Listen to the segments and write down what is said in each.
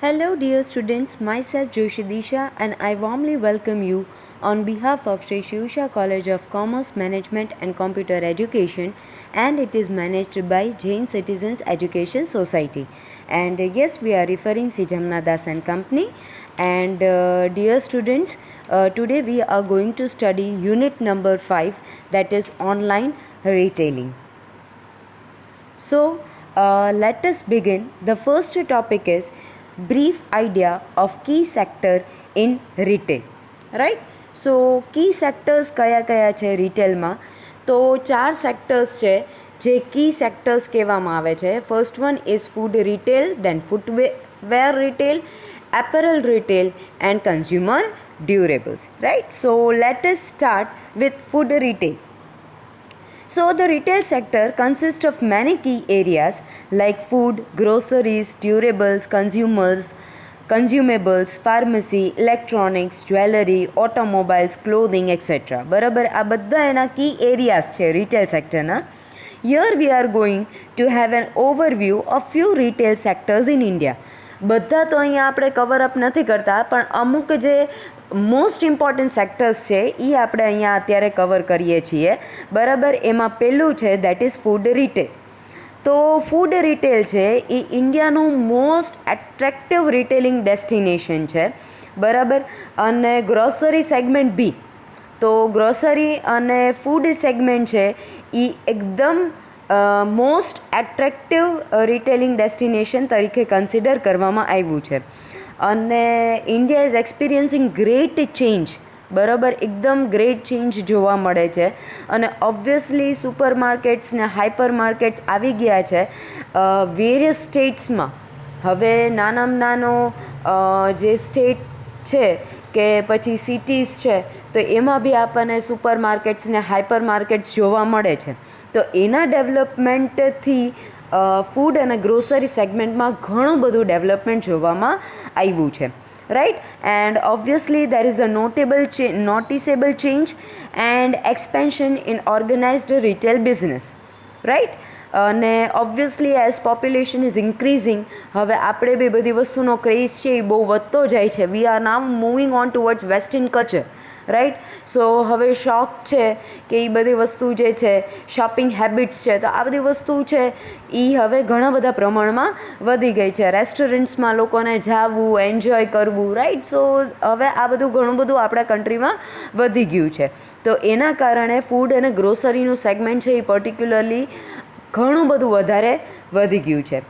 Hello, dear students. Myself Joshi Disha, and I warmly welcome you on behalf of Sri Shivsha College of Commerce, Management and Computer Education, and it is managed by Jain Citizens Education Society. And yes, we are referring Sijamna Das and Company. And dear students, today we are going to study unit number 5, that is online retailing. So let us begin. The first topic is brief idea of key sector in retail. Right? So key sectors કયા છે રિટેલમાં? તો 4 sectors છે જે કી sectors કહેવામાં આવે છે. First one is food retail, then footwear retail, apparel retail and consumer durables. Right? So let us start with food retail. So the retail sector consists of many key areas like food, groceries, durables, consumables, pharmacy, electronics, jewelry, automobiles, clothing, etc. બરાબર, આ બધા એના key areas છે retail sectorના. Here we are going to have an overview of few retail sectors in India. બધા તો અહીંયા આપણે cover up નથી કરતા, પણ અમુક જે મોસ્ટ ઇમ્પોર્ટન્ટ સેક્ટર્સ છે એ આપણે અહીંયા અત્યારે કવર કરીએ છીએ. બરાબર, એમાં પહેલું છે દેટ ઇઝ ફૂડ રિટેલ. તો ફૂડ રિટેલ છે એ ઇન્ડિયાનું મોસ્ટ એટ્રેક્ટિવ રિટેલિંગ ડેસ્ટિનેશન છે. બરાબર, અને ગ્રોસરી સેગમેન્ટ બી. તો ગ્રોસરી અને ફૂડ સેગમેન્ટ છે એ એકદમ મોસ્ટ એટ્રેક્ટિવ રિટેલિંગ ડેસ્ટિનેશન તરીકે કન્સિડર કરવામાં આવ્યું છે. અને India is experiencing great change. બરાબર, એકદમ ગ્રેટ ચેન્જ જોવા મળે છે. અને ઓબ્વિયસલી સુપર માર્કેટ્સ ને હાઇપર માર્કેટ્સ આવી ગયા છે વેરિયસ સ્ટેટ્સમાં. હવે નાનામાં નાનો જે સ્ટેટ છે કે પછી સિટીઝ છે તો એમાં બી આપણને સુપર માર્કેટ્સ ને હાઇપર માર્કેટ્સ જોવા મળે છે. તો એના ડેવલપમેન્ટથી ફૂડ અને ગ્રોસરી સેગમેન્ટમાં ઘણું બધું ડેવલપમેન્ટ જોવામાં આવ્યું છે. Right, and obviously there is a noticeable change and expansion in organised retail business. Right, અને obviously as population is increasing, હવે આપણે બી બધી વસ્તુનો ક્રેઝ છે એ બહુ વધતો જાય છે. We are now moving on towards western culture. Right, so હવે શોખ છે કે એ બધી વસ્તુ જે છે, શોપિંગ હેબિટ્સ છે, તો આ બધી વસ્તુ છે એ હવે ઘણા બધા પ્રમાણમાં વધી ગઈ છે. રેસ્ટોરન્ટ્સમાં લોકોને જવું, એન્જોય કરવું. રાઈટ, સો હવે આ બધું ઘણું બધું આપણા કન્ટ્રીમાં વધી ગયું છે. તો એના કારણે ફૂડ અને ગ્રોસરીનું સેગમેન્ટ છે એ પર્ટિક્યુલરલી ઘણું બધું વધારે વધી ગયું છે.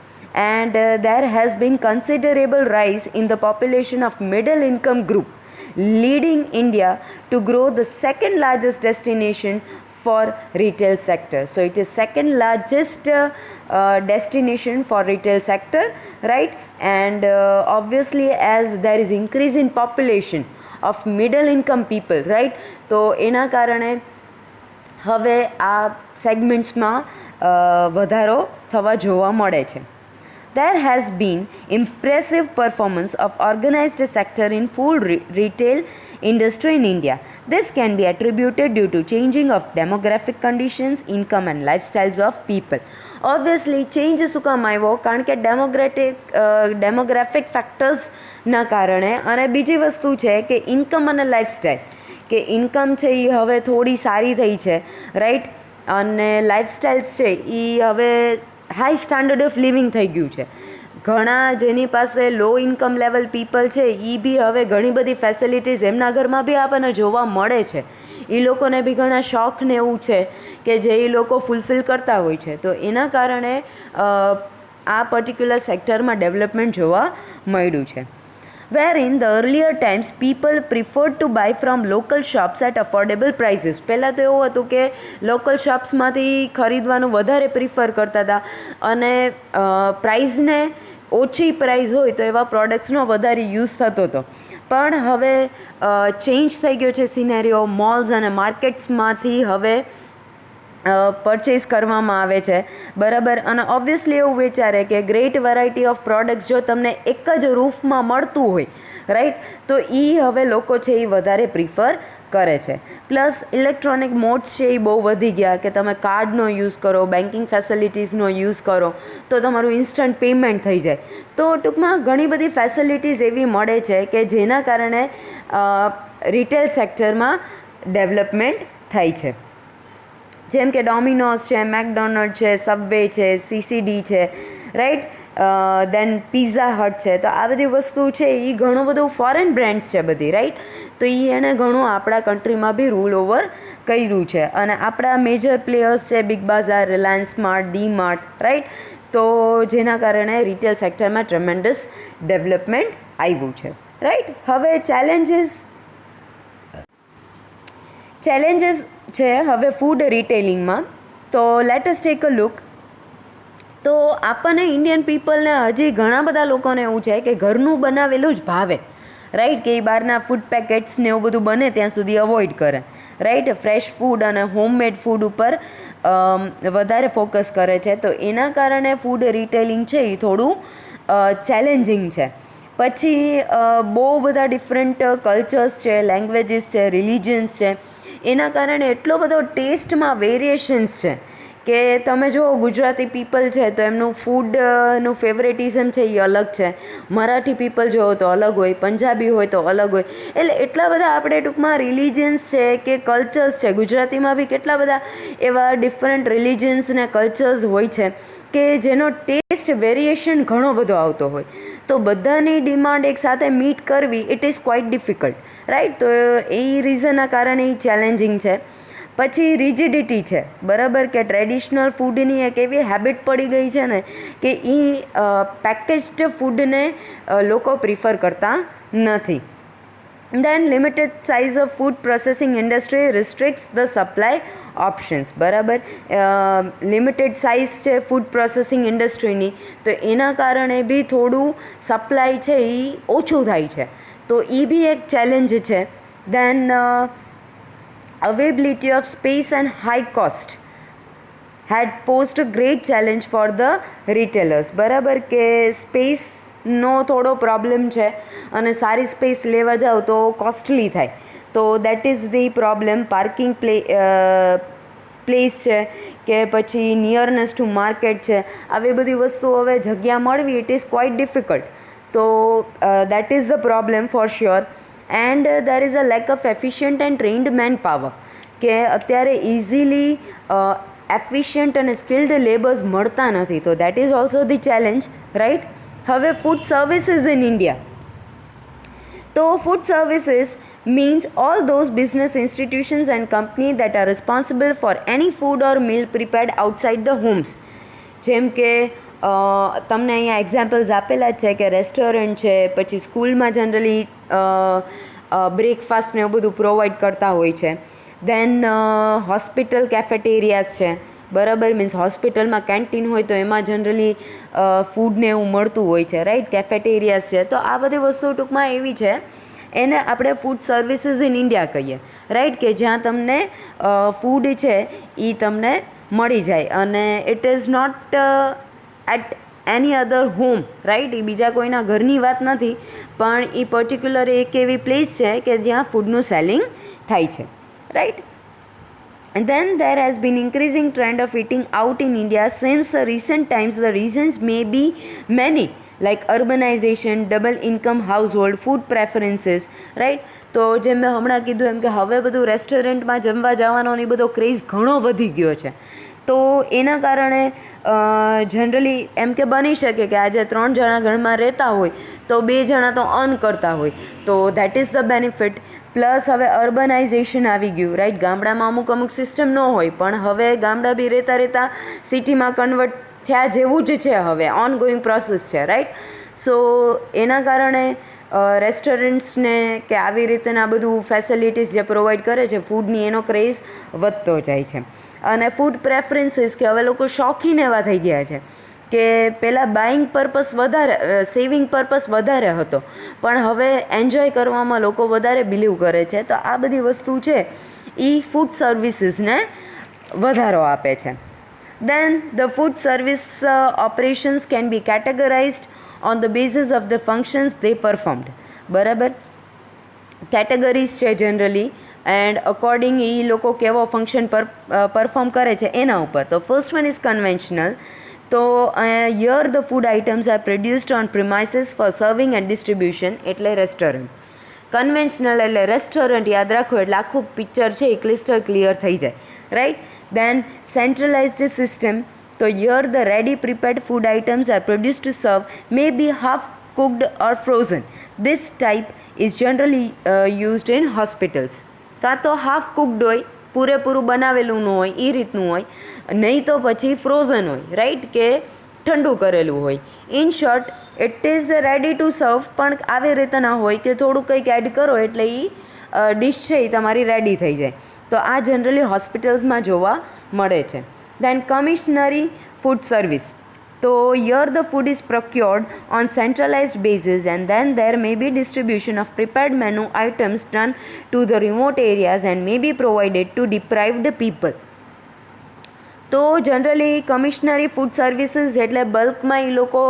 And there has been considerable rise in the population of middle income group, leading India to grow the second largest destination for retail sector. So it is second largest destination for retail sector, right? And obviously as there is increase in population of middle income people, right? તો એના કારણે હવે આ સેગમેન્ટ્સમાં વધારો થવા જોવા મળે છે. There has been impressive performance of organized sector in food retail industry in India. This can be attributed due to changing of demographic conditions, income and lifestyles of people. Obviously change શું કામ આવ્યો? કારણ કે demographic ફેક્ટર્સના કારણે. અને બીજી વસ્તુ છે કે ઇન્કમ અને લાઈફસ્ટાઈલ, કે ઇન્કમ છે એ હવે થોડી સારી થઈ છે. રાઈટ, અને લાઈફસ્ટાઈલ્સ છે એ હવે હાઈ સ્ટાન્ડર્ડ ઓફ લિવિંગ થઈ ગયું છે. ઘણા જેની પાસે લો ઇન્કમ લેવલ પીપલ છે એ બી હવે ઘણી બધી ફેસિલિટીઝ એમના ઘરમાં બી આપણને જોવા મળે છે. એ લોકોને બી ઘણા શોખ ને એવું છે કે જે એ લોકો ફૂલફિલ કરતા હોય છે. તો એના કારણે આ પર્ટિક્યુલર સેક્ટરમાં ડેવલપમેન્ટ જોવા મળ્યું છે. Wherein the earlier times people preferred to buy from local shops at affordable prices. પહેલાં તો એવું હતું કે લોકલ શોપ્સમાંથી ખરીદવાનું વધારે પ્રિફર કરતા હતા અને પ્રાઇઝને ઓછી પ્રાઇઝ હોય તો એવા પ્રોડક્ટ્સનો વધારે યુઝ થતો હતો. પણ હવે ચેન્જ થઈ ગયો છે સિનેરિયો. મોલ્સ અને માર્કેટ્સમાંથી હવે પરચેઝ કરવામાં આવે છે. બરાબર, અને ઓબ્વિયસલી એવું વિચારે કે ગ્રેટ વેરાયટી ઓફ પ્રોડક્ટ્સ જો તમને એક જ રૂફમાં મળતું હોય, રાઈટ, તો એ હવે લોકો છે એ વધારે પ્રિફર કરે છે. પ્લસ ઇલેક્ટ્રોનિક મોડ્સ છે એ બહુ વધી ગયા કે તમે કાર્ડનો યુઝ કરો, બેન્કિંગ ફેસિલિટીઝનો યુઝ કરો તો તમારું ઇન્સ્ટન્ટ પેમેન્ટ થઈ જાય. તો ટૂંકમાં ઘણી બધી ફેસિલિટીઝ એવી મળે છે કે જેના કારણે રિટેલ સેક્ટરમાં ડેવલપમેન્ટ થાય છે. જેમ કે ડોમિનોઝ છે, મેકડોનલ્ડ છે, સબવે છે, CCD છે, રાઈટ, દેન પિઝા હટ છે. તો આ બધી વસ્તુ છે એ ઘણું બધું ફોરેન બ્રાન્ડ્સ છે બધી, રાઈટ. તો એ એને ઘણું આપણા કન્ટ્રીમાં બી રૂલ ઓવર કર્યું છે. અને આપણા મેજર પ્લેયર્સ છે બિગ બાઝાર, રિલાયન્સ સ્માર્ટ, ડી માર્ટ, રાઈટ. તો જેના કારણે રિટેલ સેક્ટરમાં ટ્રેમેન્ડસ ડેવલપમેન્ટ આવ્યું છે, રાઈટ. હવે ચેલેન્જીસ છે હવે ફૂડ રિટેલિંગમાં. તો let us take a look. તો આપણને ઇન્ડિયન પીપલને હજી ઘણા બધા લોકોને એવું છે કે ઘરનું બનાવેલું જ ભાવે, રાઈટ. કે એ બહારના ફૂડ પેકેટ્સ ને એવું બધું બને ત્યાં સુધી અવોઇડ કરે, રાઈટ. ફ્રેશ ફૂડ અને હોમમેડ ફૂડ ઉપર વધારે ફોકસ કરે છે. તો એના કારણે ફૂડ રિટેલિંગ છે એ થોડું ચેલેન્જિંગ છે. પછી બહુ બધા ડિફરન્ટ કલ્ચર્સ છે, લેંગ્વેજીસ છે, રિલિજન્સ છે. એના કારણે એટલો બધો ટેસ્ટમાં વેરિએશન્સ છે કે તમે જુઓ ગુજરાતી પીપલ છે તો એમનું ફૂડનું ફેવરેટિઝમ છે એ અલગ છે. મરાઠી પીપલ જુઓ તો અલગ હોય, પંજાબી હોય તો અલગ હોય. એટલે એટલા બધા આપણે ટૂંકમાં રિલિજન્સ છે કે કલ્ચર્સ છે. ગુજરાતીમાં બી કેટલા બધા એવા ડિફરન્ટ રિલિજન્સ ને કલ્ચર્સ હોય છે કે જેનો ટેસ્ટ વેરિએશન ઘણો બધો આવતો હોય. તો બધાની ડિમાન્ડ એકસાથે મીટ કરવી it is quite difficult, right. તો એ રીઝનના કારણે એ ચેલેન્જિંગ છે. પછી રિજિડિટી છે, બરાબર, કે ટ્રેડિશનલ ફૂડની એક એવી હેબિટ પડી ગઈ છે ને કે એ પેકેજ્ડ ફૂડને લોકો પ્રિફર કરતા નથી. Then limited size of food processing industry restricts the supply options, બરાબર. લિમિટેડ સાઇઝ છે ફૂડ પ્રોસેસિંગ ઇન્ડસ્ટ્રીની, તો એના કારણે બી થોડું સપ્લાય છે એ ઓછું થાય છે. તો એ બી એક ચેલેન્જ છે. દેન availability of space and high cost had posed a great challenge for the retailers, બરાબર. કે સ્પેસનો થોડો પ્રોબ્લેમ છે અને સારી સ્પેસ લેવા જાઓ તો કોસ્ટલી થાય. તો that is the problem. Parking place છે કે પછી નિયરનેસ ટુ માર્કેટ છે, આવી બધી વસ્તુઓ હવે જગ્યા મળવી ઇટ ઇઝ ક્વાઇટ ડિફિકલ્ટ. તો that is the problem for sure. And there is a lack of efficient and trend man power, કે અત્યારે ઇઝીલી એફિશિયન્ટ અને સ્કિલ્ડ લેબર્સ મળતા નથી. તો that is also the challenge, right. હવે food services in India. તો food services means all those business institutions and companies that are responsible for any food or meal prepared outside the homes. જેમ કે તમને અહીંયા examples આપેલા જ છે કે રેસ્ટોરન્ટ છે, પછી સ્કૂલમાં જનરલી બ્રેકફાસ્ટ ને એવું બધું પ્રોવાઈડ કરતા હોય છે. દેન હોસ્પિટલ કેફેટેરિયાઝ છે, બરાબર. મીન્સ હોસ્પિટલમાં કેન્ટીન હોય તો એમાં જનરલી ફૂડને એવું મળતું હોય છે, રાઈટ. કેફેટેરિયાઝ છે. તો આ બધી વસ્તુ ટૂંકમાં એવી છે એને આપણે ફૂડ સર્વિસીસ ઇન ઇન્ડિયા કહીએ, રાઈટ. કે જ્યાં તમને ફૂડ છે એ તમને મળી જાય અને it is not at any other home, right. એ બીજા કોઈના ઘરની વાત નથી, પણ એ પર્ટિક્યુલર એક એવી પ્લેસ છે કે જ્યાં ફૂડનું સેલિંગ થાય છે, right. And then there has been increasing trend of eating out in India since recent times. The reasons may be many, like urbanization, double income household, food preferences, right. તો જેમ મેં હમણાં કીધું એમ કે હવે બધું રેસ્ટોરન્ટમાં જમવા જવાનો ને બધો ક્રેઝ ઘણો વધી ગયો છે. તો એના કારણે જનરલી એમ કે બની શકે કે આજે 3 જણા ઘરમાં રહેતા હોય તો 2 જણા તો અર્ન કરતા હોય, તો that is the benefit. Plus હવે અર્બનાઇઝેશન આવી ગયું, રાઈટ. ગામડામાં અમુક સિસ્ટમ ન હોય પણ હવે ગામડા બી રહેતા સિટીમાં કન્વર્ટ થયા જેવું જ છે, હવે ઓન ગોઈંગ પ્રોસેસ છે, રાઈટ. સો એના કારણે રેસ્ટોરન્ટ્સને કે આવી રીતના બધું ફેસિલિટીઝ જે પ્રોવાઈડ કરે છે ફૂડની, એનો ક્રેઝ વધતો જાય છે. અને ફૂડ પ્રેફરન્સીસ કે હવે લોકો શોખીન એવા થઈ ગયા છે કે પહેલાં બાઇંગ પર્પસ વધારે, સેવિંગ પર્પસ વધારે હતો, પણ હવે એન્જોય કરવામાં લોકો વધારે બિલીવ કરે છે. તો આ બધી વસ્તુ છે એ ફૂડ સર્વિસીસને વધારો આપે છે. Then the food service operations can be categorised on the basis of the functions they performed, બરાબર. કેટેગરીઝ છે જનરલી એન્ડ અકોર્ડિંગ એ લોકો કેવો ફંક્શન પરફોર્મ કરે છે એના ઉપર. તો ફર્સ્ટ વન ઇઝ કન્વેન્શનલ. તો year the food items are produced on premises for serving and distribution, એટલે રેસ્ટોરન્ટ. કન્વેન્શનલ એટલે રેસ્ટોરન્ટ, યાદ રાખો એટલે આખું પિક્ચર છે એ ક્લિયર થઈ જાય, રાઈટ. Then centralized system. તો year the ready prepared food items are produced to serve may be half cooked or frozen. This type is generally used in hospitals. કાં તો હાફ કુકડ હોય, પૂરેપૂરું બનાવેલું ન હોય એ રીતનું હોય, નહીં તો પછી ફ્રોઝન હોય, રાઈટ, કે ઠંડુ કરેલું હોય. In short it is ready to સર્વ, પણ આવી રીતે ના હોય કે થોડું કંઈક એડ કરો એટલે એ ડિશ છે એ તમારી રેડી થઈ જાય. તો આ જનરલી હોસ્પિટલ્સમાં જોવા મળે છે. દેન કમિશનરી ફૂડ સર્વિસ. તો here the food is procured on centralized basis and then there may be distribution of prepared menu items done to the remote areas and may be provided to deprived people. તો generally કમિશનરી food services એટલે બલ્કમાં એ લોકો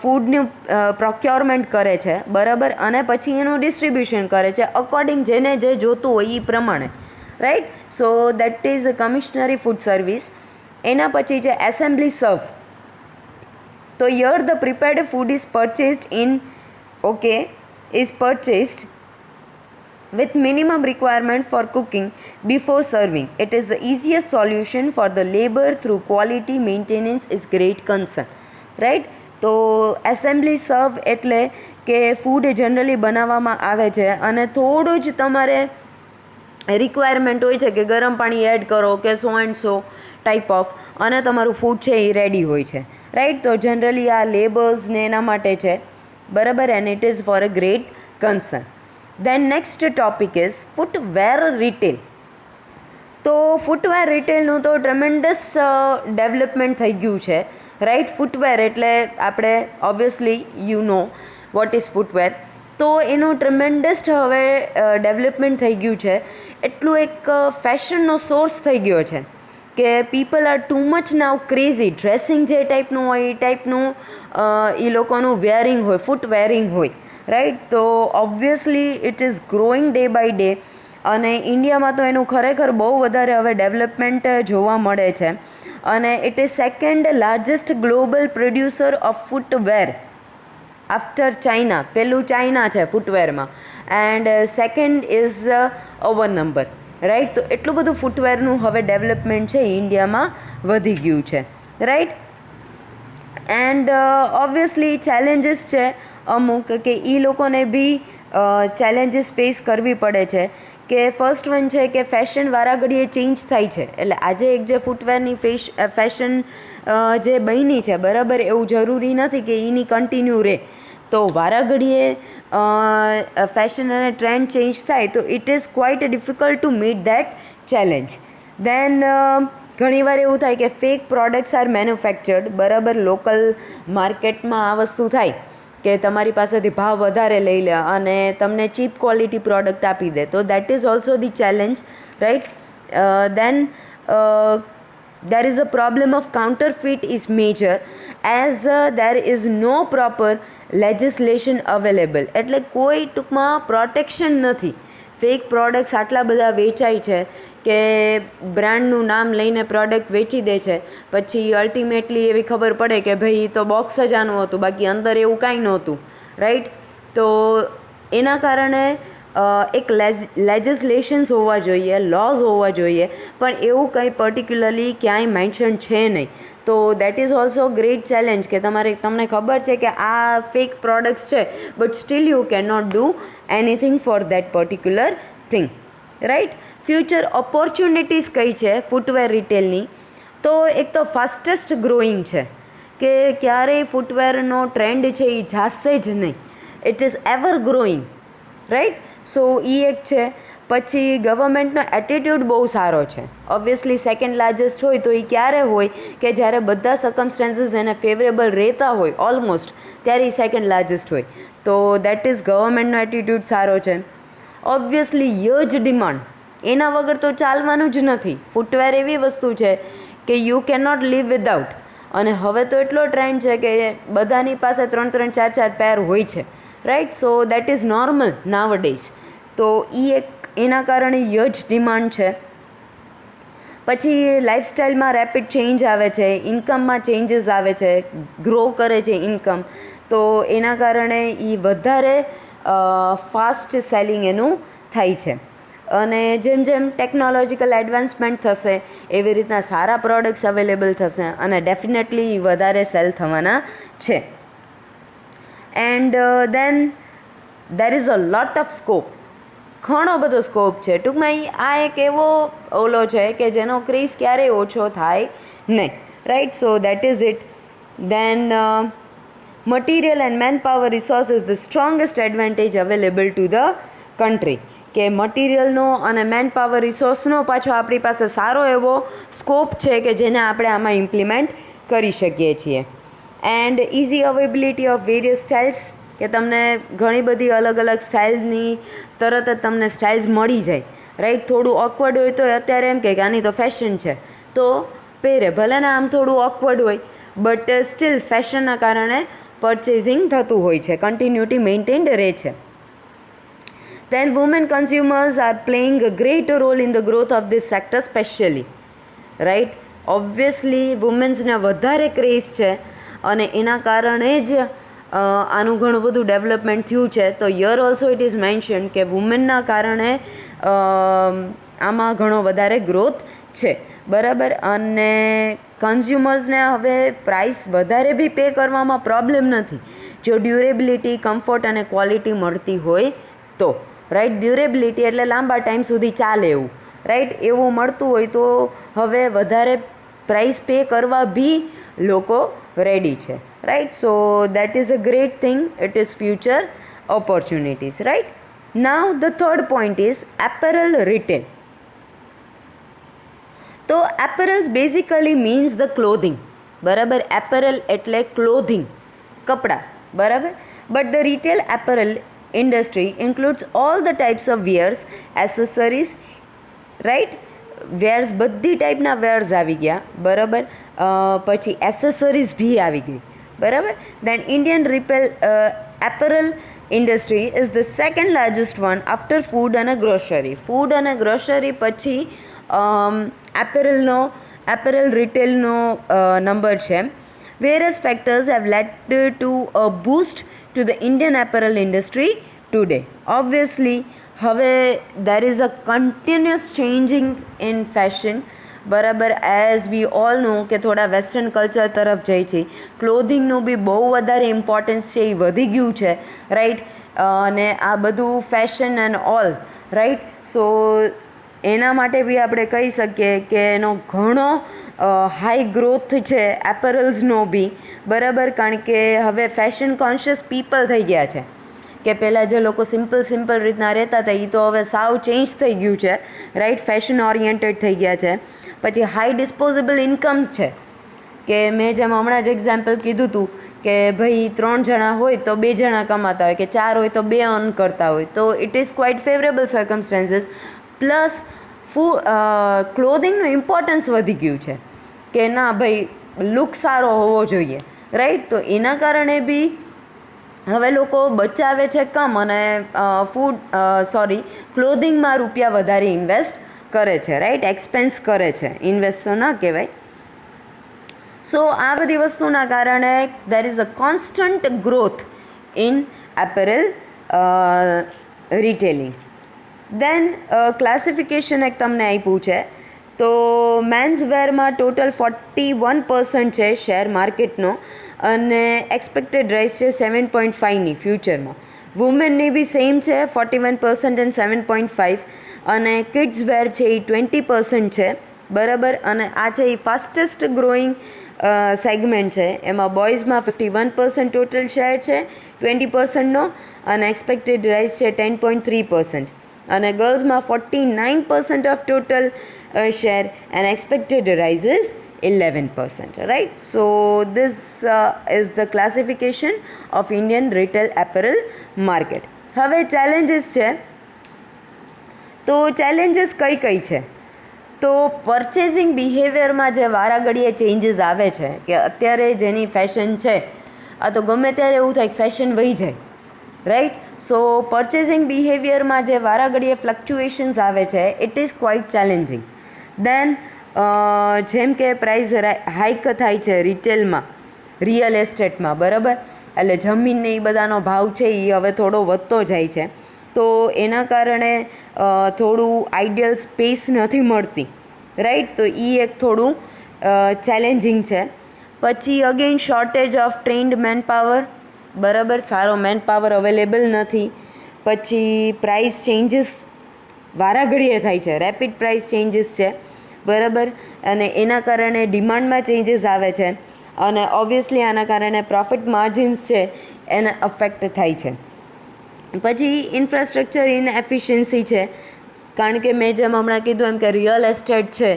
ફૂડનું procurement કરે છે, બરાબર, અને પછી એનું distribution કરે છે અકોર્ડિંગ જેને જે જોતું હોય એ પ્રમાણે, right. So that is commissary food service. એના પછી છે એસેમ્બલી સર્વ. તો here the prepared food is purchased with minimum requirement for cooking before serving. It is the easiest solution for the labor through quality maintenance is great concern, right. તો assembly સર્વ એટલે કે food generally બનાવવામાં આવે છે અને થોડું જ તમારે રિક્વાયરમેન્ટ હોય છે કે ગરમ પાણી એડ કરો કે સો એન્ડ સો ટાઈપ ઓફ, અને તમારું ફૂડ છે એ રેડી હોય છે, રાઈટ. તો જનરલી આ લેબર્સને એના માટે છે, બરાબર, and it is for a great concern. Then next topic is footwear retail. તો ફૂટવેર રિટેલનું તો ટ્રેમેન્ડસ ડેવલપમેન્ટ થઈ ગયું છે, રાઈટ. ફૂટવેર એટલે આપણે obviously you know what is footwear. તો એનું ટ્રેમેન્ડસ હવે ડેવલપમેન્ટ થઈ ગયું છે. એટલું એક ફેશનનો સોર્સ થઈ ગયો છે કે people are too much now crazy. Dressing જે ટાઈપનું હોય એ ટાઈપનું એ લોકોનું વેરિંગ હોય, ફૂટ વેરિંગ હોય, રાઈટ. તો obviously it is growing day by day, અને ઇન્ડિયામાં તો એનું ખરેખર બહુ વધારે હવે ડેવલપમેન્ટ જોવા મળે છે. અને it is second largest global producer of footwear after China. પહેલું ચાઇના છે ફૂટવેરમાં, and second is our number, right. તો એટલું બધું ફૂટવેરનું હવે ડેવલપમેન્ટ છે ઇન્ડિયામાં વધી ગયું છે, રાઈટ. એન્ડ ઓબ્વિયસલી ચેલેન્જીસ છે અમુક, કે એ લોકોને બી ચેલેન્જીસ ફેસ કરવી પડે છે. કે ફર્સ્ટ વન છે કે ફેશન વારા ઘડીએ ચેન્જ થાય છે. એટલે આજે એક જે ફૂટવેરની ફેશન જે બની છે, બરાબર, એવું જરૂરી નથી કે એની કન્ટિન્યુ રહે. તો વારા ઘડીએ ફેશન અને ટ્રેન્ડ ચેન્જ થાય તો it is quite difficult to meet that challenge. Then ઘણીવાર એવું થાય કે ફેક પ્રોડક્ટ્સ આર મેન્યુફેક્ચર્ડ, બરાબર. લોકલ માર્કેટમાં આ વસ્તુ થાય કે તમારી પાસેથી ભાવ વધારે લઈ લે અને તમને ચીપ ક્વોલિટી પ્રોડક્ટ આપી દે. તો that is also the challenge, right. Then there is a problem of counterfeit is major as there is no proper legislation available. એટલે કોઈ ટૂંકમાં પ્રોટેક્શન નથી. ફેક પ્રોડક્ટ્સ આટલા બધા વેચાય છે કે બ્રાન્ડનું નામ લઈને પ્રોડક્ટ વેચી દે છે, પછી અલ્ટિમેટલી એવી ખબર પડે કે ભાઈ તો બોક્સ જ આનું હતું, બાકી અંદર એવું કાંઈ નહોતું, રાઈટ. તો એના કારણે એક લેજિસ્લેશન્સ હોવા જોઈએ, લોઝ હોવા જોઈએ, પણ એવું કંઈ પર્ટિક્યુલરલી ક્યાંય મેન્શન છે નહીં. તો that is also great challenge કે તમને ખબર છે કે આ ફેક પ્રોડક્ટ્સ છે, but still you can not do anything for that particular thing, right. Future opportunities કઈ છે ફૂટવેર રિટેલની? તો એક તો ફાસ્ટેસ્ટ ગ્રોઈંગ છે, કે ક્યારેય ફૂટવેરનો ટ્રેન્ડ છે એ જાશે જ નહીં. It is ever growing, right. So એ એક છે. પછી ગવર્મેન્ટનો એટીટ્યૂડ બહુ સારો છે. ઓબ્વિયસલી સેકન્ડ લાર્જેસ્ટ હોય તો એ ક્યારે હોય કે જ્યારે બધા સર્કમસ્ટાન્સીસ એને ફેવરેબલ રહેતા હોય ઓલમોસ્ટ, ત્યારે એ સેકન્ડ લાર્જેસ્ટ હોય. તો દેટ ઇઝ ગવર્મેન્ટનો એટીટ્યૂડ સારો છે. ઓબ્વિયસલી હ્યુજ ડિમાન્ડ, એના વગર તો ચાલવાનું જ નથી. ફૂટવેર એવી વસ્તુ છે કે you can not live without. અને હવે તો એટલો ટ્રેન્ડ છે કે બધાની પાસે 3-3, 4-4 પેર હોય છે, right. So that is normal now days. તો એ એક એના કારણે હ્યુજ ડિમાન્ડ છે. પછી લાઇફસ્ટાઈલમાં રેપિડ ચેન્જ આવે છે, ઇન્કમમાં ચેન્જીસ આવે છે, ગ્રો કરે છે ઇન્કમ, તો એના કારણે એ વધારે ફાસ્ટ સેલિંગ એનું થાય છે. અને જેમ જેમ ટેકનોલોજીકલ એડવાન્સમેન્ટ થશે એવી રીતના સારા પ્રોડક્ટ્સ અવેલેબલ થશે અને ડેફિનેટલી વધારે સેલ થવાના છે. And then there is a lot of scope, ઘણો બધો સ્કોપ છે. ટૂંકમાં આ એક એવો ઓલો છે કે જેનો ક્રેઝ ક્યારેય ઓછો થાય નહીં, right. So that is it. Then material and man power resource is the strongest advantage available to the country. કે મટીરિયલનો અને મેન પાવર રિસોર્સનો પાછો આપણી પાસે સારો એવો સ્કોપ છે કે જેને આપણે આમાં ઇમ્પ્લિમેન્ટ કરી શકીએ છીએ. And easy availability of various styles, કે તમને ઘણી બધી અલગ અલગ સ્ટાઇલની તરત જ તમને સ્ટાઇલ્સ મળી જાય, રાઈટ. થોડું ઓકવર્ડ હોય તો અત્યારે એમ કે આની તો ફેશન છે તો પહેરે, ભલે ને આમ થોડું ઓકવર્ડ હોય બટ સ્ટીલ ફેશનના કારણે પરચેઝિંગ થતું હોય છે, કન્ટિન્યુટી મેન્ટેન્ડ રહે છે. Then women consumers are playing a greater role in the growth of this sector specially, right. Obviously વુમેન્સને વધારે ક્રેઝ છે અને એના કારણે જ આનું ઘણું બધું ડેવલપમેન્ટ થયું છે. તો here also it is mention કે વુમેનના કારણે આમાં ઘણો વધારે ગ્રોથ છે, બરાબર. અને કન્ઝ્યુમર્સને હવે પ્રાઇસ વધારે બી પે કરવામાં પ્રોબ્લેમ નથી જો ડ્યુરેબિલિટી, કમ્ફર્ટ અને ક્વોલિટી મળતી હોય તો, રાઈટ. ડ્યુરેબિલિટી એટલે લાંબા ટાઈમ સુધી ચાલે એવું, રાઈટ. એવું મળતું હોય તો હવે વધારે પ્રાઇસ પે કરવા બી લોકો રેડી છે, right. So that is a great thing. It is future opportunities, right. Now the third point is apparel retail. તો એપેરલ્સ બેઝિકલી મીન્સ ધ ક્લોધિંગ, બરાબર. એપેરલ એટલે ક્લોધિંગ, કપડાં, બરાબર. But the retail apparel industry includes all the types of wears, accessories, right. Wares બધી ટાઈપના wares આવી ગયા, બરાબર. પછી એસેસરીઝ બી આવી ગઈ, બરાબર. Then Indian apparel industry is the second largest one after food અને ગ્રોસરી. ફૂડ અને ગ્રોસરી પછી એપેરલ રિટેલનો નંબર છે. Various factors have led to a boost to the Indian apparel industry today. Obviously, હવે there is a continuous changing in fashion, બરાબર. As we all know કે થોડા western culture તરફ જાય છે, ક્લોધિંગનું બી બહુ વધારે ઇમ્પોર્ટન્સ છે, એ વધી ગયું છે, રાઈટ. અને આ બધું fashion and all, right. So એના માટે બી આપણે કહી શકીએ કે એનો ઘણો હાઈ ગ્રોથ છે એપેરલ્સનો બી, બરાબર. કારણ કે હવે ફેશન કોન્શિયસ પીપલ થઈ ગયા છે, કે પહેલાં જે લોકો સિમ્પલ રીતના રહેતા હતા એ તો હવે સાવ ચેન્જ થઈ ગયું છે, રાઈટ. ફેશન ઓરિએન્ટેડ થઈ ગયા છે. પછી હાઈ ડિસ્પોઝેબલ ઇન્કમ છે, કે મેં જેમ હમણાં જ એક્ઝામ્પલ કીધું હતું કે ભાઈ 3 જણા હોય તો 2 જણા કમાતા હોય, કે 4 હોય તો 2 અર્ન કરતા હોય, તો it is quite favourable circumstances. Plus ક્લોધિંગનું ઇમ્પોર્ટન્સ વધી ગયું છે, કે ના ભાઈ લુક સારો હોવો જોઈએ, રાઈટ. તો એના કારણે બી હવે લોકો બચાવે છે કમ અને ક્લોધિંગમાં રૂપિયા વધારે ઇન્વેસ્ટ કરે છે, રાઈટ. એક્સપેન્સ કરે છે, ઇન્વેસ્ટ તો ના કહેવાય. સો આ બધી વસ્તુના કારણે there is a constant growth in apparel retailing. Then classification એક તમને આપ્યું છે, તો મેન્સ વેરમાં ટોટલ 41% છે શેર માર્કેટનો અને એક્સપેક્ટેડ રાઇઝ છે 7.5ની ફ્યુચરમાં. વુમેનની બી સેમ છે 41% એન્ડ 7.5, અને કિડ્સ વેર છે એ 20% છે, બરાબર. અને આ છે એ ફાસ્ટેસ્ટ ગ્રોઈંગ સેગમેન્ટ છે. એમાં બોયઝમાં 51% ટોટલ શેર છે 20%નો અને એક્સપેક્ટેડ રાઇઝ છે 10.3%, અને ગર્લ્સમાં 49% of total share and expected rise is 11%, right. So this is the classification of Indian retail apparel market. હવે ચેલેન્જીસ છે, તો ચેલેન્જીસ કઈ છે? તો પરચેઝિંગ બિહેવિયરમાં જે વારાઘડીએ ચેન્જીસ આવે છે, કે અત્યારે જેની ફેશન છે, આ તો ગમે ત્યારે એવું થાય કે ફેશન વહી જાય, રાઈટ. સો પર્ચેસિંગ બિહેવિયરમાં જે વારાઘડીએ ફ્લક્ચ્યુએશન્સ આવે છે ઇટ ઇઝ ક્વાઇટ ચેલેન્જિંગ. દેન જેમ કે પ્રાઇસ હાઇક થાય છે રિટેલમાં, રિયલ એસ્ટેટમાં, બરાબર, એટલે જમીનને એ બધાનો ભાવ છે એ હવે થોડો વધતો જાય છે, તો એના કારણે થોડું આઈડિયલ સ્પેસ નથી મળતી, રાઈટ. તો એ એક થોડું ચેલેન્જિંગ છે. પછી again shortage of trend manpower, બરાબર, સારો મેનપાવર અવેલેબલ નથી. પછી પ્રાઇસ ચેન્જીસ વારાઘડીએ થાય છે, રેપિડ પ્રાઇસ ચેન્જીસ છે, બરાબર, અને એના કારણે ડિમાન્ડમાં ચેન્જીસ આવે છે અને ઓબ્વિયસલી આના કારણે પ્રોફિટ માર્જિન્સ છે એને અફેક્ટ થાય છે. પછી ઇન્ફ્રાસ્ટ્રક્ચર ઇનએફિશિયન્સી છે, કારણ કે મેં જેમ હમણાં કીધું એમ કે રિયલ એસ્ટેટ છે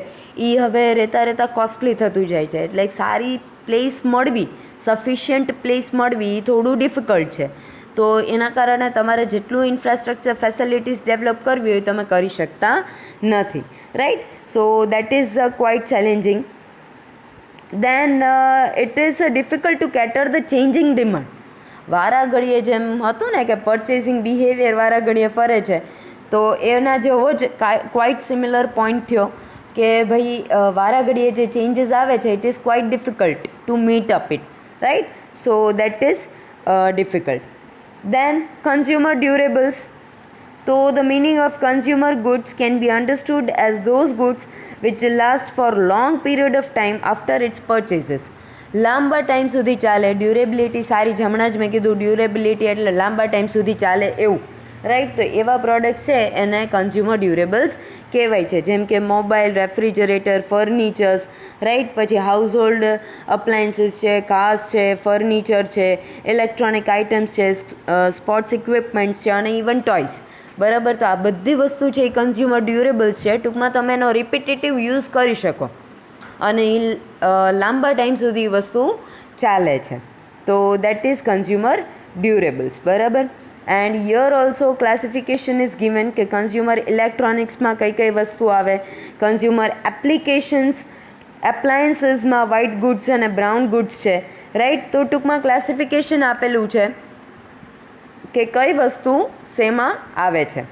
એ હવે રહેતા કોસ્ટલી થતું જાય છે, એટલે એક સારી પ્લેસ મળવી, સફિશિયન્ટ પ્લેસ મળવી એ થોડું ડિફિકલ્ટ છે. તો એના કારણે તમારે જેટલું ઇન્ફ્રાસ્ટ્રક્ચર ફેસિલિટીઝ ડેવલપ કરવી હોય તમે કરી શકતા નથી, right. So that is quite challenging. Then it is difficult to cater the changing demand. વારાઘડીએ જેમ હતું ને કે પર્ચેસિંગ બિહેવિયર વારાઘડીએ ફરે છે, તો એના જેવો જ ક્વાઇટ સિમિલર પોઈન્ટ થયો કે ભાઈ વારાઘડીએ જે ચેન્જીસ આવે છે it is quite difficult to meet up it, right. So that is difficult. Then consumer durables. So the meaning of consumer goods can be understood as those goods which last for long period of time after its purchases. લાંબા time સુધી ચાલે, durability સારી, હમણાં જ મેં કીધું durability એટલે લાંબા ટાઈમ સુધી ચાલે એવું, રાઈટ. તો એવા પ્રોડક્ટ્સ છે એને કન્ઝ્યુમર ડ્યુરેબલ્સ કહેવાય છે, જેમ કે મોબાઈલ, રેફ્રિજરેટર, ફર્નિચર્સ, રાઈટ. પછી હાઉસહોલ્ડ અપ્લાયન્સીસ છે, કાર્સ છે, ફર્નિચર છે, ઇલેક્ટ્રોનિક આઇટમ્સ છે, સ્પોર્ટ્સ ઇક્વિપમેન્ટ્સ છે અને ઇવન ટોયસ, બરાબર. તો આ બધી વસ્તુ છે એ કન્ઝ્યુમર ડ્યુરેબલ્સ છે. ટૂંકમાં તમે એનો રિપીટેટિવ યુઝ કરી શકો અને એ લાંબા ટાઈમ સુધી વસ્તુ ચાલે છે. તો દેટ ઇઝ કન્ઝ્યુમર ડ્યુરેબલ્સ, બરાબર. And year also classification is given કે કન્ઝ્યુમર ઇલેક્ટ્રોનિક્સમાં કઈ કઈ વસ્તુ આવે, કન્ઝ્યુમર એપ્લિકેશન્સ એપ્લાયન્સીસમાં વ્હાઇટ ગુડ્સ અને બ્રાઉન ગુડ્સ છે, રાઈટ. તો ટૂંકમાં ક્લાસિફિકેશન આપેલું છે કે કઈ વસ્તુ શેમાં આવે છે.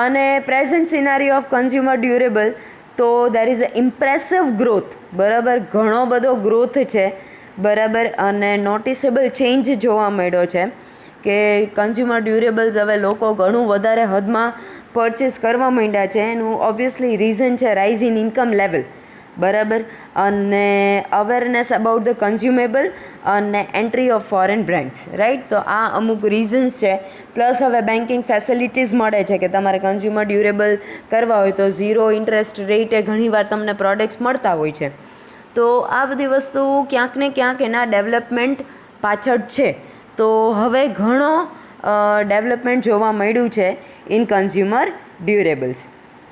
અને present scenario of consumer durable, તો there is a impressive growth, બરાબર, ઘણો બધો ગ્રોથ છે, બરાબર. અને નોટિસેબલ ચેન્જ જોવા મળ્યો છે કે કન્ઝ્યુમર ડ્યુરેબલ્સ હવે લોકો ઘણું વધારે હદમાં પરચેસ કરવા માંડ્યા છે. એનું ઓબ્વિયસલી રીઝન છે રાઇઝ ઇન ઇન્કમ લેવલ, બરાબર, અને અવેરનેસ અબાઉટ ધ કન્ઝ્યુમેબલ અને entry of foreign brands, right. તો આ અમુક રીઝન્સ છે. પ્લસ હવે બેન્કિંગ ફેસિલિટીઝ મળે છે કે તમારે કન્ઝ્યુમર ડ્યુરેબલ કરવા હોય તો ઝીરો ઇન્ટરેસ્ટ રેટે ઘણીવાર તમને પ્રોડક્ટ્સ મળતા હોય છે. તો આ બધી વસ્તુ ક્યાંક ને ક્યાંક એના ડેવલપમેન્ટ પાછળ છે. તો હવે ઘણો ડેવલપમેન્ટ જોવા મળ્યું છે in consumer durables.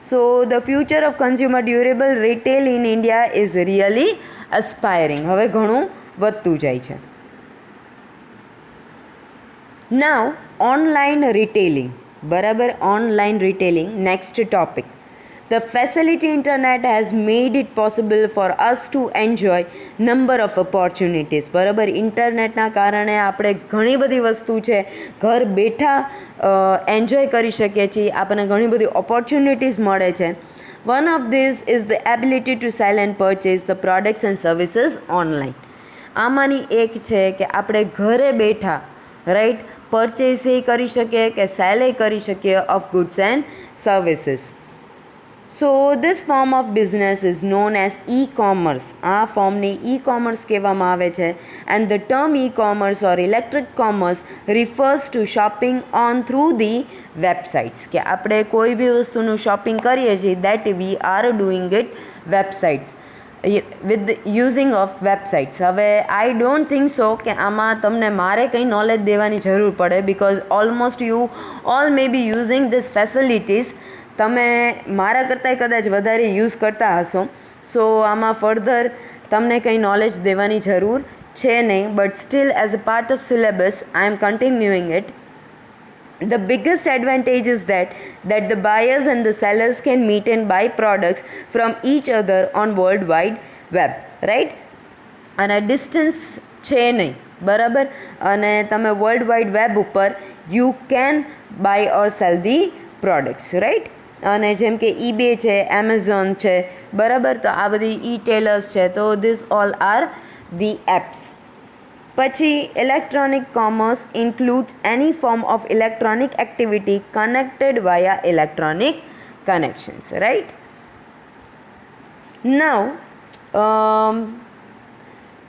So the future of consumer durable retail in India is really aspiring. હવે ઘણું વધતું જાય છે. નાવ ઓનલાઈન રિટેલિંગ, બરાબર, online retailing next topic. The facility internet has made it possible for us to enjoy number of opportunities, બરાબર. ઇન્ટરનેટના કારણે આપણે ઘણી બધી વસ્તુ છે ઘર બેઠા એન્જોય કરી શકીએ છીએ, આપણને ઘણી બધી ઓપોર્ચ્યુનિટીઝ મળે છે. One of this is the ability to sell and purchase the products and services online. આમાંની એક છે કે આપણે ઘરે બેઠા, રાઈટ, પરચેસ એ કરી શકીએ કે સેલ એ કરી શકીએ of goods and services. So this form of business is known as e commerce. આ ફોર્મને ઈ કોમર્સ કહેવામાં આવે છે. And the term e commerce or electric commerce refers two shopping on through the websites. કે આપણે કોઈ બી વસ્તુનું shopping કરીએ છીએ that we are doing it websites with using of websites. હવે આઈ ડોન્ટ થિંક સો કે આમાં તમને મારે કંઈ નોલેજ દેવાની જરૂર પડે, because almost you all may be using this facilities. તમે મારા કરતાંય કદાચ વધારે યુઝ કરતા હશો. સો આમાં ફર્ધર તમને કંઈ નોલેજ દેવાની જરૂર છે નહીં. But still as a part of syllabus I am continuing it. The biggest advantage is that the buyers and the sellers can meet and buy products from each other on world wide web, right. અને distance છે નહીં, બરાબર. અને તમે world wide web ઉપર you can by or cell the products, right. અને જેમ કે eBay છે, એમેઝોન છે, બરાબર. તો આ બધી ઈ-ટેલર્સ છે, તો this all are the apps. પછી electronic commerce includes any form of electronic activity connected via electronic connections, right? Now,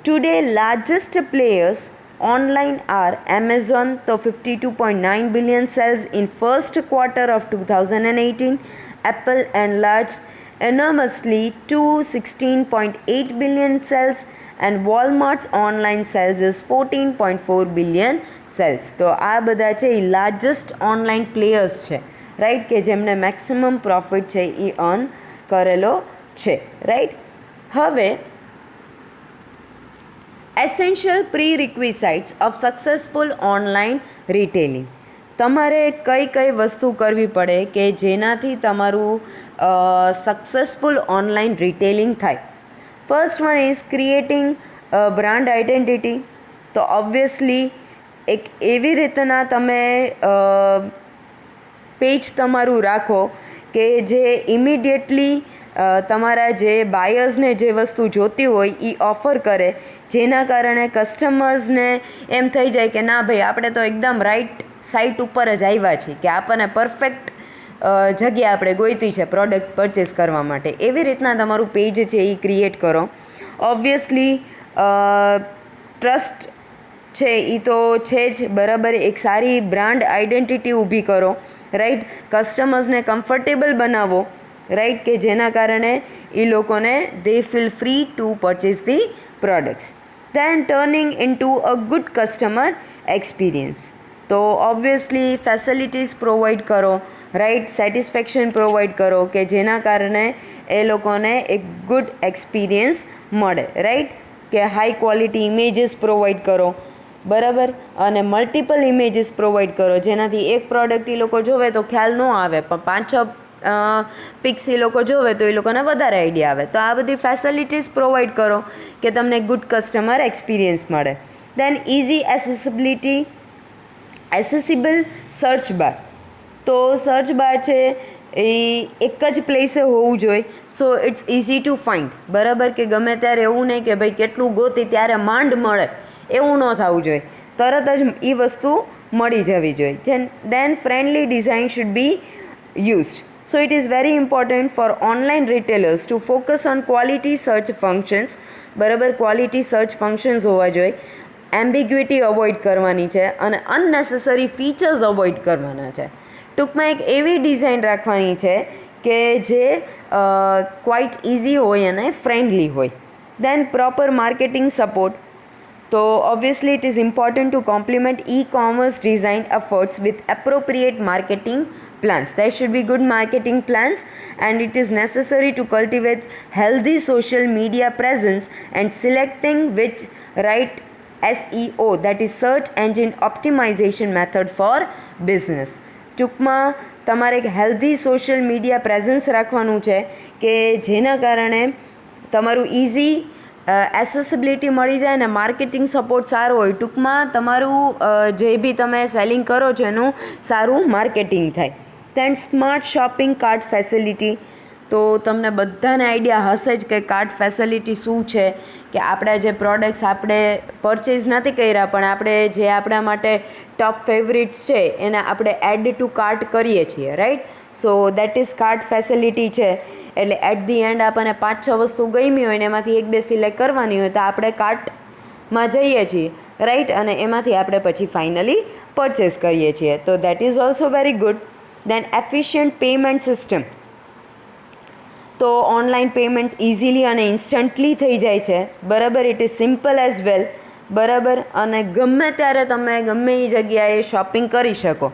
today largest players online are Amazon, so 52.9 billion sales in first quarter of 2018. Apple enlarged enormously to 16.8 billion sales, and Walmart's online sales is 14.4 billion sales. તો આ બધા છે એ largest online players છે, right, કે જેમને maximum profit છે એ earn કરેલો છે, રાઈટ. હવે essential prerequisites of successful online retailing. તમારે કઈ કઈ વસ્તુ કરવી પડે કે જેનાથી તમારું સક્સેસફુલ ઓનલાઈન રિટેલિંગ થાય. First one is creating brand identity. તો ઓબ્વિયસલી એક એવી રીતના તમે પેજ તમારું રાખો કે જે ઇમિડિયેટલી તમારા જે બાયર્સને જે વસ્તુ જોતી હોય એ ઓફર કરે, જેના કારણે કસ્ટમર્સને એમ થઈ જાય કે ના ભાઈ આપણે તો એકદમ રાઈટ સાઇટ ઉપર જ આવ્યા છીએ, કે આપણને પરફેક્ટ જગ્યા આપણે ગોઈતી છે પ્રોડક્ટ પરચેસ કરવા માટે. એવી રીતના તમારું પેજ છે એ ક્રિએટ કરો. ઓબ્વિયસલી ટ્રસ્ટ છે એ તો છે જ, બરાબર. એક સારી બ્રાન્ડ આઇડેન્ટિટી ઊભી કરો, રાઈટ. કસ્ટમર્સને કમ્ફર્ટેબલ બનાવો, રાઈટ, કે જેના કારણે એ લોકોને they feel free to purchase the products. Then turning into a good customer experience. તો ઓબ્વિયસલી ફેસિલિટીઝ પ્રોવાઈડ કરો, રાઈટ, સેટિસ્ફેક્શન પ્રોવાઈડ કરો કે જેના કારણે એ લોકોને એક ગુડ એક્સપિરિયન્સ મળે, રાઈટ. કે હાઈ ક્વોલિટી ઇમેજીસ પ્રોવાઈડ કરો, બરાબર. અને મલ્ટિપલ ઇમેજીસ પ્રોવાઈડ કરો જેનાથી એક પ્રોડક્ટ એ લોકો જોવે તો ખ્યાલ ન આવે, પણ 5-6 પિક્સ એ લોકો જોવે તો એ લોકોને વધારે આઈડિયા આવે. તો આ બધી ફેસિલિટીઝ પ્રોવાઈડ કરો કે તમને ગુડ કસ્ટમર એક્સપિરિયન્સ મળે. દેન ઇઝી એસેસિબલ સર્ચ બાર. તો સર્ચ બાર છે એ એક જ પ્લેસે હોવું જોઈએ, so it's easy to find, બરાબર. કે ગમે ત્યારે એવું નહીં કે ભાઈ કેટલું ગોતી ત્યારે માંડ મળે, એવું ન થવું જોઈએ. તરત જ એ વસ્તુ મળી જવી જોઈએ. Then friendly design should be used. So it is very important for online retailers to focus on quality search functions, બરાબર. ક્વોલિટી સર્ચ ફંક્શન્સ હોવા જોઈએ. એમ્બિગ્યુટી અવોઇડ કરવાની છે અને અનનેસેસરી ફીચર્સ અવોઇડ કરવાના છે. ટૂંકમાં એક એવી ડિઝાઇન રાખવાની છે કે જે ક્વાઇટ ઇઝી હોય અને ફ્રેન્ડલી હોય. દેન પ્રોપર માર્કેટિંગ સપોર્ટ. તો obviously it is important to complement e-commerce design efforts with appropriate marketing plans. There should be good marketing plans, and it is necessary to cultivate healthy social media presence and selecting which right SEO, that is search engine optimization method for business. ટૂંકમાં તમારે એક healthy social media presence રાખવાનું છે કે જેના કારણે તમારું easy એસેસિબિલિટી મળી જાય અને માર્કેટિંગ સપોર્ટ સારો હોય. ટૂંકમાં તમારું જે બી તમે સેલિંગ કરો છો એનું સારું માર્કેટિંગ થાય. દેન સ્માર્ટ શોપિંગ કાર્ટ ફેસિલિટી. તો તમને બધાને આઈડિયા હશે જ કે કાર્ટ ફેસિલિટી શું છે, કે આપણા જે પ્રોડક્ટ્સ આપણે પરચેઝ નથી કર્યા પણ આપણે જે આપણા માટે ટોપ ફેવરિટ્સ છે એને આપણે એડ ટુ કાર્ટ કરીએ છીએ, right. So that is cart facility છે. એટલે એટ ધી એન્ડ આપણને 5-6 વસ્તુ ગમી હોય ને એમાંથી 1-2 સિલેક્ટ કરવાની હોય તો આપણે કાર્ટમાં જઈએ છીએ, રાઈટ, અને એમાંથી આપણે પછી ફાઇનલી પરચેસ કરીએ છીએ. તો that is also very good. Then efficient payment system. તો ઓનલાઈન પેમેન્ટ્સ ઇઝીલી અને ઇન્સ્ટન્ટલી થઈ જાય છે, બરાબર. It is simple as well, બરાબર. અને ગમે ત્યારે તમે ગમે એ જગ્યાએ શોપિંગ કરી શકો,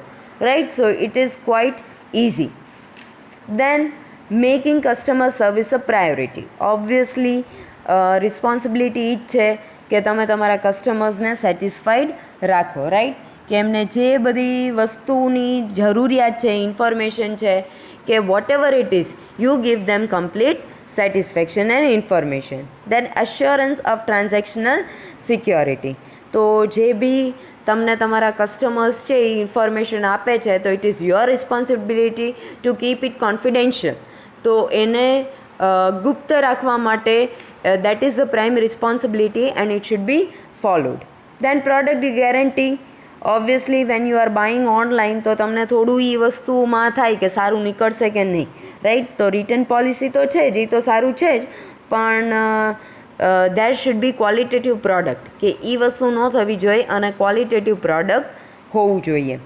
right. So it is quite easy. Then making customer service a priority. Obviously responsibility એ જ છે કે તમે તમારા કસ્ટમર્સને સેટિસ્ફાઈડ રાખો, રાઈટ. કે એમને જે બધી વસ્તુની જરૂરિયાત છે, ઇન્ફોર્મેશન છે, કે whatever it is, you give them complete satisfaction and information. Then assurance of transactional security. તો જે બી તમને તમારા કસ્ટમર્સ છે એ ઇન્ફોર્મેશન આપે છે તો it is your responsibility to keep it confidential. તો એને ગુપ્ત રાખવા માટે that is the prime responsibility and it should be followed. Then product guarantee. Obviously when you are buying online તો તમને થોડું એ વસ્તુમાં થાય કે સારું નીકળશે કે નહીં, રાઈટ. તો રિટર્ન પોલિસી તો છે જ, એ તો સારું છે જ, પણ દેર શુડ બી ક્વોલિટેટિવ પ્રોડક્ટ, કે એ વસ્તુ ન થવી જોઈએ અને ક્વોલિટેટિવ પ્રોડક્ટ હોવું જોઈએ.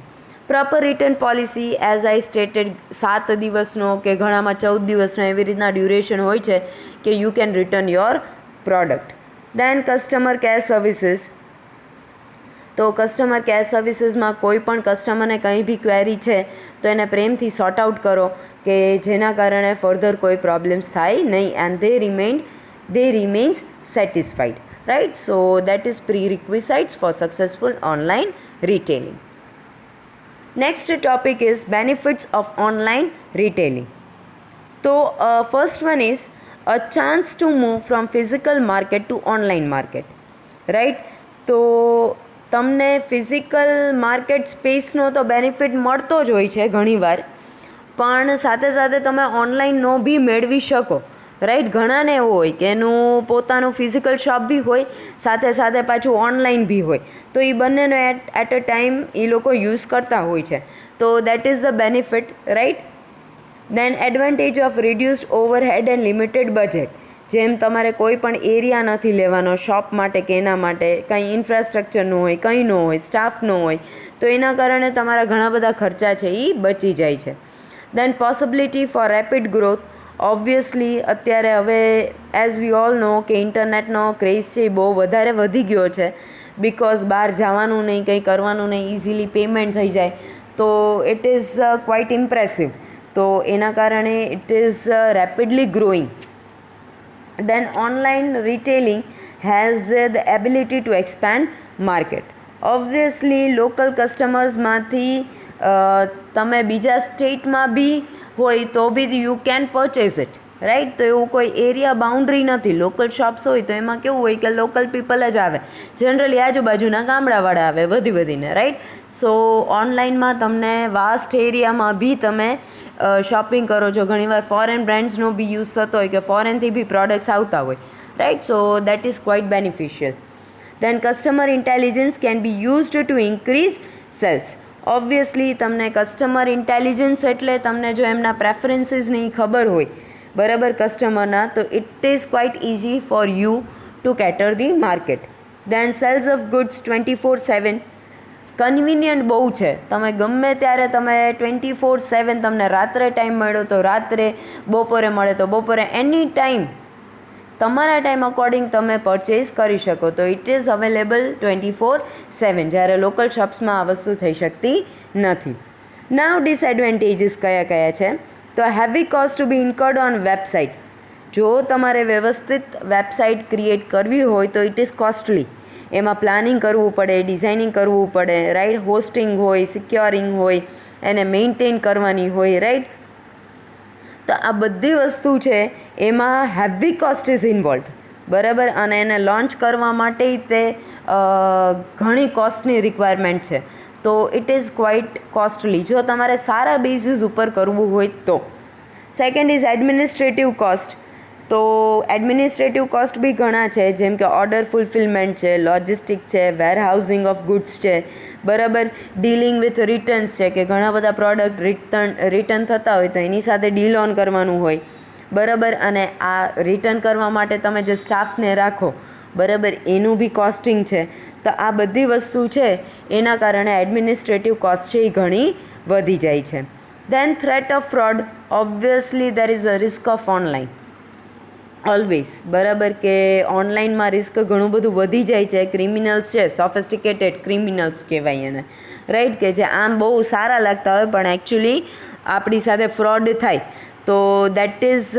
Proper return policy as I stated 7 દિવસનો કે ઘણામાં 14 દિવસનો એવી રીતના ડ્યુરેશન હોય છે કે you can return your product. Then customer care services. તો કસ્ટમર કેર સર્વિસીસમાં કોઈ પણ કસ્ટમરને કંઈ બી ક્વેરી છે તો એને પ્રેમથી સોર્ટ આઉટ કરો કે જેના કારણે ફર્ધર કોઈ પ્રોબ્લેમ્સ થાય નહીં and they remains satisfied, right. So that is prerequisites for successful online retailing. Next topic is benefits of online retailing. So first one is a chance to move from physical market to online market, right. તો તમને physical market સ્પેસનો તો benefit મળતો જ હોય છે ઘણીવાર, પણ સાથે સાથે તમે ઓનલાઈનનો બી મેળવી શકો, રાઈટ. ઘણાને એવું હોય કે એનું પોતાનું ફિઝિકલ શોપ બી હોય, સાથે સાથે પાછું ઓનલાઈન બી હોય, તો એ બંનેનો એટ અ ટાઈમ એ લોકો યુઝ કરતા હોય છે. તો that is the benefit, right. Then advantage of reduced overhead and limited budget. જેમ તમારે કોઈ પણ એરિયા નથી લેવાનો શોપ માટે કે એના માટે, કંઈ ઇન્ફ્રાસ્ટ્રક્ચરનું હોય, કંઈ ન હોય, સ્ટાફનો હોય, તો એના કારણે તમારા ઘણા બધા ખર્ચા છે એ બચી જાય છે. Then possibility for rapid growth. Obviously અત્યારે હવે એઝ વી ઓલ નો કે ઇન્ટરનેટનો ક્રેઝ છે એ બહુ વધારે વધી ગયો છે, બિકોઝ બહાર જવાનું નહીં, કંઈ કરવાનું નહીં, ઇઝીલી પેમેન્ટ થઈ જાય, તો ઇટ ઇઝ ક્વાઇટ ઇમ્પ્રેસિવ. તો એના કારણે it is rapidly growing. Then online retailing has the ability to expand market. Obviously local customers-માંથી તમે બીજા સ્ટેટમાં બી હોય તો બી you can purchase it, right. તો એવું કોઈ એરિયા બાઉન્ડ્રી નથી. લોકલ શોપ્સ હોય તો એમાં કેવું હોય કે લોકલ પીપલ જ આવે, જનરલી આજુબાજુના ગામડાવાળા આવે વધીને, રાઈટ. સો ઓનલાઈનમાં તમને વાસ્ટ એરિયામાં બી તમે શોપિંગ કરો છો. ઘણીવાર ફોરેન બ્રાન્ડ્સનો બી યુઝ થતો હોય કે ફોરેનથી બી પ્રોડક્ટ્સ આવતા હોય, right. So that is quite beneficial. Then customer intelligence can be used to increase sales. Obviously તમને કસ્ટમર ઇન્ટેલિજન્સ એટલે તમને જો એમના પ્રેફરન્સીસની ખબર હોય, બરાબર, કસ્ટમરના, તો it is quite easy for you to cater the market. Then sales of goods 24/7. Convenient બહુ છે. તમે ગમે ત્યારે તમે 24/7, તમને રાત્રે ટાઈમ મળ્યો તો રાત્રે, બપોરે મળે તો બપોરે, એની ટાઈમ તમારા ટાઈમ અકોર્ડિંગ તમે પરચેઝ કરી શકો. તો ઇટ ઇઝ અવેલેબલ 24/7, જ્યારે લોકલ શોપ્સમાં આ વસ્તુ થઈ શકતી નથી. નાવ ડિસએડવાન્ટેજીસ કયા કયા છે? તો heavy cost to be incurred on website. જો તમારે વ્યવસ્થિત વેબસાઇટ ક્રિએટ કરવી હોય તો ઇટ ઇઝ કોસ્ટલી. એમાં પ્લાનિંગ કરવું પડે, ડિઝાઇનિંગ કરવું પડે, રાઈટ. હોસ્ટિંગ હોય, સિક્યોરિંગ હોય, એને મેન્ટેન કરવાની હોય, રાઈટ. તો આ બધી વસ્તુ છે એમાં હેવી કોસ્ટ ઇઝ ઇન્વોલ્વ, બરાબર. અને એને લોન્ચ કરવા માટે તે ઘણી કોસ્ટની રિક્વાયરમેન્ટ છે. તો ઇટ ઇઝ ક્વાઇટ કોસ્ટલી જો તમારે સારા બેઝિસ ઉપર કરવું હોય તો. Second is administrative cost. તો એડમિનિસ્ટ્રેટિવ કોસ્ટ બી ઘણા છે, જેમ કે ઓર્ડર ફુલફિલમેન્ટ છે, લોજિસ્ટિક છે, વેરહાઉસિંગ ઓફ ગુડ્સ છે, બરાબર. ડીલિંગ વિથ રિટર્ન્સ છે, કે ઘણા બધા પ્રોડક્ટ રિટર્ન થતા હોય તો એની સાથે ડીલ ઓન કરવાનું હોય, બરાબર. અને આ રિટર્ન કરવા માટે તમે જે સ્ટાફને રાખો, બરાબર, એનું બી કોસ્ટિંગ છે. તો આ બધી વસ્તુ છે એના કારણે એડમિનિસ્ટ્રેટિવ કોસ્ટ છે એ ઘણી વધી જાય છે. Then threat of fraud. Obviously there is a risk of online always, બરાબર, કે ઓનલાઈનમાં રિસ્ક ઘણું બધું વધી જાય છે. ક્રિમિનલ્સ છે, સોફિસ્ટિકેટેડ ક્રિમિનલ્સ કહેવાય એને, રાઈટ, કે જે આમ બહુ સારા લાગતા હોય પણ એકચ્યુઅલી આપણી સાથે ફ્રોડ થાય. તો દેટ ઇઝ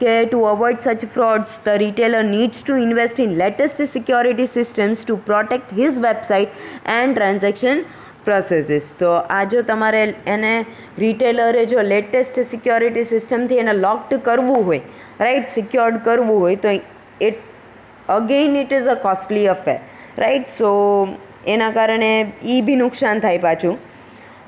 કે to avoid such frauds the retailer needs to invest in latest security systems to protect his website and transaction processes. તો આ જો તમારે એને રિટેલરે જો લેટેસ્ટ સિક્યોરિટી સિસ્ટમથી એને લોકડ કરવું હોય, રાઈટ, સિક્યોર્ડ કરવું હોય, તો it again it is a costly affair, right. So એના કારણે એ બી નુકસાન થાય પાછું.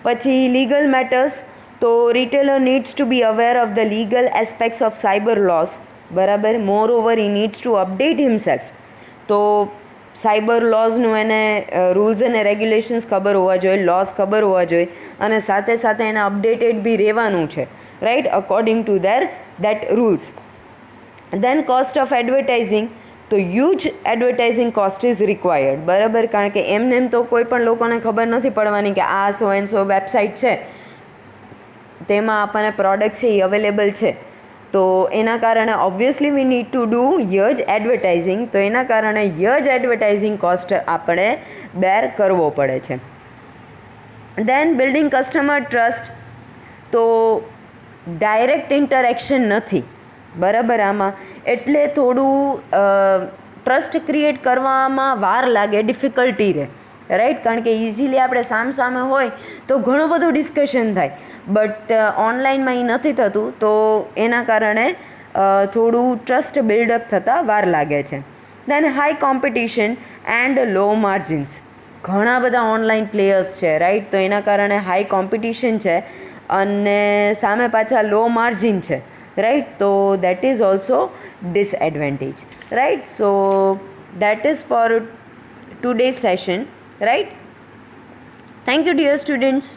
પછી લીગલ મેટર્સ, તો retailer needs to be aware of the legal aspects of cyber laws, બરાબર. Moreover he needs to update himself. તો સાયબર લોઝનું એને રૂલ્સ અને રેગ્યુલેશન્સ ખબર હોવા જોઈએ, લોસ ખબર હોવા જોઈએ, અને સાથે સાથે એને અપડેટેડ બી રહેવાનું છે, right, according to that rules. Then cost of advertising, તો huge advertising cost is required, બરાબર. કારણ કે એમને એમ તો કોઈ પણ લોકોને ખબર નથી પડવાની કે આ સો એન્ડ સો વેબસાઇટ છે, તેમાં આપણને પ્રોડક્ટ છે એ અવેલેબલ છે. તો એના કારણે obviously we need to do huge advertising. તો એના કારણે હ્યુજ એડવર્ટાઇઝિંગ કોસ્ટ આપણે બેર કરવો પડે છે. દેન બિલ્ડિંગ કસ્ટમર ટ્રસ્ટ, તો ડાયરેક્ટ ઇન્ટરેક્શન નથી, બરાબર. આમાં એટલે થોડું ટ્રસ્ટ ક્રિએટ કરવામાં વાર લાગે, ડિફિકલ્ટી રહે, રાઈટ. કારણ કે ઇઝીલી આપણે સામસામે હોય તો ઘણું બધું ડિસ્કશન થાય, બટ ઓનલાઈનમાં એ નથી થતું, તો એના કારણે થોડું ટ્રસ્ટ બિલ્ડઅપ થતાં વાર લાગે છે. Then high competition and low margins, ઘણા બધા ઓનલાઈન પ્લેયર્સ છે, રાઈટ. તો એના કારણે હાઈ કોમ્પિટિશન છે અને સામે પાછા લો માર્જિન છે, રાઈટ. તો that is also disadvantage, right. So that is four today's session, right? Thank you, dear students.